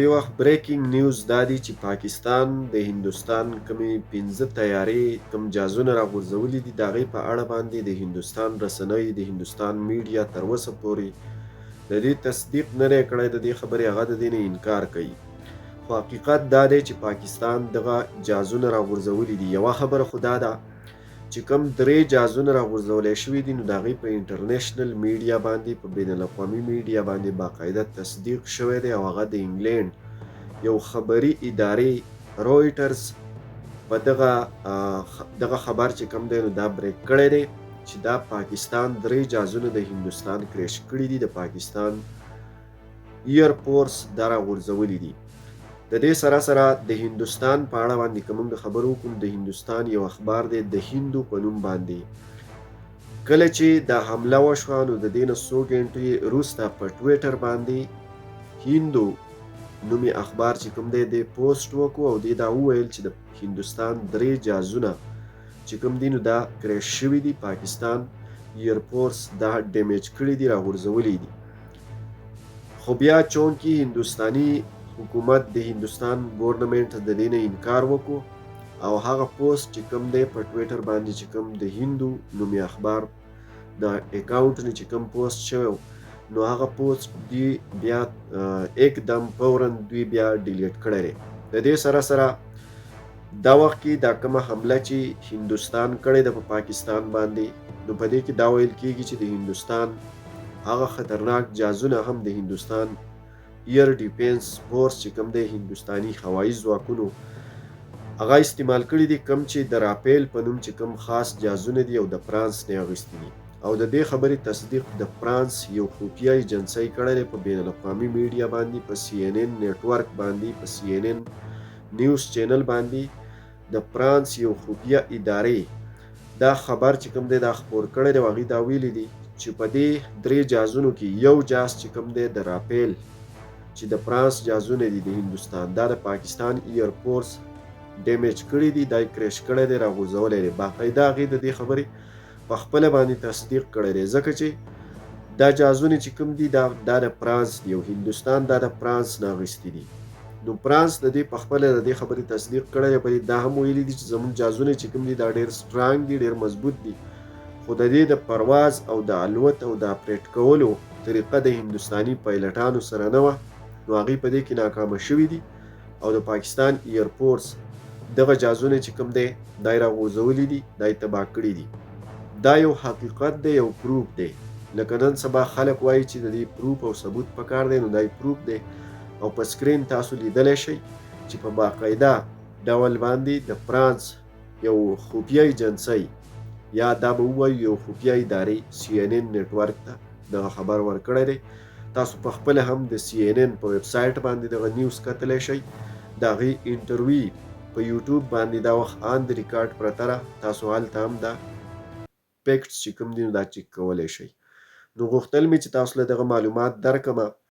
دې وخت بریکینګ نیوز دا دی چې پاکستان د هندوستان کومې 15 طیارې کوم جهازونه راغورځولي دي د هغې په اړه باندې د هندوستان رسنۍ د هندوستان میډیا تر اوسه پورې د دې تصدیق نه دی کړی د دې خبرې، هغه د دې نه انکار کوي. خو حقیقت دا دی چې پاکستان دغه جهازونه راغورځولي دي. یوه خبره خو دا ده چې کوم 3 جهازونه راغورځولی شوي دي نو د هغې په انټرنیشنل میډیا باندې په بین الاقوامي میډیا باندې باقاعده تصدیق شوی دی او هغه د انګلینډ یو خبري ادارې رویټرز په دغه خبر چې کوم دی نو دا بریک کړی دی چې دا پاکستان 3 جهازونه د هندوستان کریش کړي دي، د پاکستان ایر فورس دا راغورځولي دي. د دې سره سره د هندوستان په اړه باندې که موږ خبرو وکړو، د هندوستان یو اخبار دی د هندو په نوم باندې کله چې دا حمله وشوه نو د دې نه څو ګنټې وروسته په ټویټر باندې هندو نومي اخبار چې کوم دی د پوسټ وکړو او دې دا وویل چې د هندوستان 3 جهازونه چې کوم دي نو دا کریش شوي دي، پاکستان ایر فورس دا ډیمیج کړي دي، راغورځولي دي. خو بیا چونکې هندوستاني حکومت د هندوستان ګورنمنت د دې نه انکار وکړو او هغه پوسټ چې کوم دی په ټویټر باندې چې کوم د هندو نومي اخبار د اکاونټ نه چې کوم پوسټ شوی نو هغه پوسټ دی بیا एकदम فورا دوی بیا ډیلیټ کړی دی. د دې سره سره دا وخت کې دا کومه حمله چې هندوستان کړې ده په پاکستان باندې نو په دې کې دا ویل کېږي چې د هندوستان هغه خطرناک جهازونه هم د هندوستان ایر ډیفینس فورس چې کوم دی هندوستاني هوایي ځواکونو هغه استعمال کړي دي، کوم چې د رافیل په نوم چې کوم خاص جهازونه دي او د فرانس نه اخیستي دي. او د دې خبرې تصدیق د فرانس یو خفیه ایجنسۍ کړی دی په بین الاقوامي میډیا باندې، په CNN نیټورک باندې، په CNN نیوز چینل باندې د فرانس یو خفیه ادارې دا خبر چې کوم دی دا خپور کړی دی. هغې دا ویلي دي چې په دې 3 جهازونو کې یو جهاز چې کوم دی د رافیل چې د فرانس جهازونه دي د هندوستان دا د پاکستان ایر فورس ډیمیج کړي دي، دا کریش کړی دی، راغورځولی دی. باقاعده هغې د دې خبرې په خپله باندې تصدیق کړی دی ځکه چې دا جهازونه چې کوم دي دا د فرانس دي او هندوستان دا د فرانس نه اخیستي دي. نو فرانس د دې په خپله د دې خبرې تصدیق کړی دی. په دا هم ویلي دي چې زموږ جهازونه چې کوم دي دا ډېر سټرانګ دي، ډېر مضبوط دي، خو د دې د پرواز او د الوت او د اپریټ کولو طریقه د هندوستاني پایلټانو سره نه وه نو هغې په دې کې ناکامه شوي دي او د پاکستان ایر فورس دغه جهازونه چې کوم دی دا یې راغورځولي دي، دا یې تباه کړي دي. دا یو حقیقت دی، یو پروف دی. لکه نن سبا خلک وایي چې د دې پروف او ثبوت پکار دی، نو دا یې پروف دی او په سکرین تاسو لیدلی شئ چې په باقاعده ډول باندې د فرانس یو خفیه ایجنسۍ یا دا به ووایو یو خفیه ادارې CNN نیټورک ته دغه خبر ورکړی دی. تاسو په خپله هم د CNN په ویب سایټ باندې دغه نیوز کتلی شئ. د هغې انټرویو په یوټیوب باندې دا وخت آن د ریکارډ پرته ده، تاسو هلته هم دا فیکټس چې کوم دي نو دا چک کولی شئ. نو غوښتل مې چې تاسو له دغه معلومات درکړمه